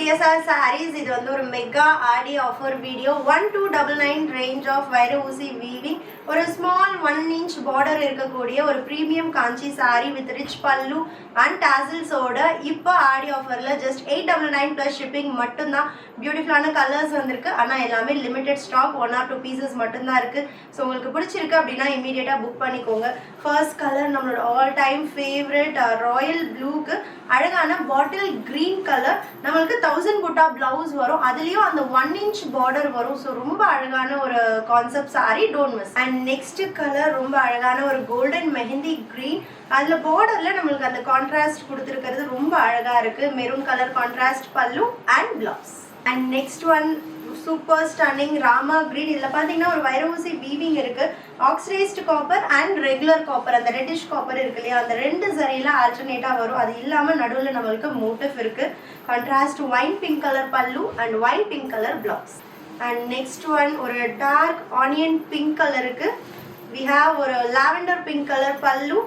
CSR sarees. இது வந்து ஒரு mega Aadi offer video. 1299 range of வைர ஊசி வீவிங், ஒரு ஸ்மால் 1 inch பார்டர் இருக்கக்கூடிய ஒரு premium Kanchi sorry with rich பல்லு அண்ட் டாசில்ஸோட இப்போ ஆடி ஆஃபர்ல ஜஸ்ட் 899 ப்ளஸ் ஷிப்பிங் மட்டும்தான். பியூட்டிஃபுல்லான கலர்ஸ் வந்திருக்கு. ஆனால் எல்லாமே லிமிடெட் ஸ்டாக், 1 or 2 பீசஸ் மட்டும்தான் இருக்கு. ஸோ உங்களுக்கு பிடிச்சிருக்கு அப்படின்னா இமீடியட்டாக புக் பண்ணிக்கோங்க. ஃபர்ஸ்ட் கலர் நம்மளோட ஆல் டைம் ஃபேவரட் ராயல் ப்ளூக்கு அழகான பாட்டில் கிரீன் கலர். நம்மளுக்கு 1000 புட்டா பிளவுஸ் வரும், அதுலயும் அந்த 1 inch பார்டர் வரும். ஸோ ரொம்ப அழகான ஒரு concept sorry, don't miss. And next colour ரொம்ப அழகான ஒரு கோல்டன் மெஹந்தி கிரீன். அதுல பார்டர்ல நம்மளுக்கு அந்த கான்ட்ராஸ்ட் கொடுத்துருக்கிறது ரொம்ப அழகா இருக்கு. மெரூன் கலர் கான்ட்ராஸ்ட் பல்லு and blouse. And next one super stunning Rama green. இதில் பார்த்தீங்கன்னா ஒரு வைர ஊசி வீவிங் இருக்கு. Oxidised copper and regular copper, அந்த ரெட்டிஷ் காப்பர் இருக்கு இல்லையா, அந்த 2 சரியில ஆல்டர்னேட்டாக வரும். அது இல்லாமல் நடுவில் நம்மளுக்கு மோட்டிவ் இருக்கு. கான்ட்ராஸ்ட் ஒயின் பிங்க் கலர் பல்லு and wine pink colour blouse. And next one ஒரு டார்க் ஆனியன் பிங்க் கலருக்கு வி ஹாவ் ஒரு லாவெண்டர் பிங்க் கலர் பல்லு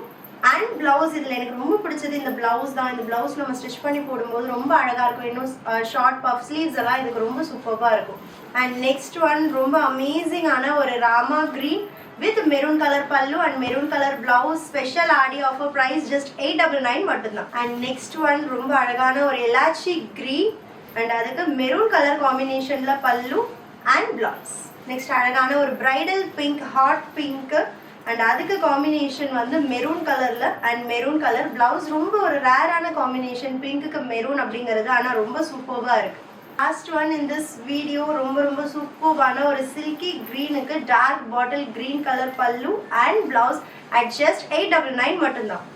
அண்ட் பிளவுஸ். இதில் எனக்கு ரொம்ப பிடிச்சது இந்த பிளவுஸ் தான். இந்த பிளவுஸ் நம்ம ஸ்டிச் பண்ணி போடும்போது ரொம்ப அழகாக இருக்கும். இன்னும் ஷார்ட் பஃப் ஸ்லீவ்ஸ் எல்லாம் இதுக்கு ரொம்ப சூப்பராக இருக்கும். அண்ட் நெக்ஸ்ட் ஒன் ரொம்ப அமேசிங்கான ஒரு Rama green with maroon colour பல்லு and maroon colour blouse. Special Aadi offer price just 899 மட்டும்தான். அண்ட் நெக்ஸ்ட் ஒன் ரொம்ப அழகான ஒரு எலாச்சி கிரீன் அண்ட் அதுக்கு மெரூன் கலர் காம்பினேஷன்ல பல்லு அண்ட் பிளவுஸ். நெக்ஸ்ட் அழகான ஒரு bridal pink, hot pink and அதுக்கு காம்பினேஷன் வந்து மெரூன் கலர்ல அண்ட் மெரூன் கலர் பிளவுஸ். ரொம்ப ஒரு ரேரான காம்பினேஷன் பிங்க்குக்கு மெரூன் அப்படிங்கிறது, ஆனால் ரொம்ப சூப்பர்வா இருக்கு. Last one in this video ரொம்ப சூப்பர்வான ஒரு சில்கி கிரீனுக்கு டார்க் பாட்டில் கிரீன் கலர் பல்லு அண்ட் பிளவுஸ் அட் ஜஸ்ட் 899 மட்டும்தான்.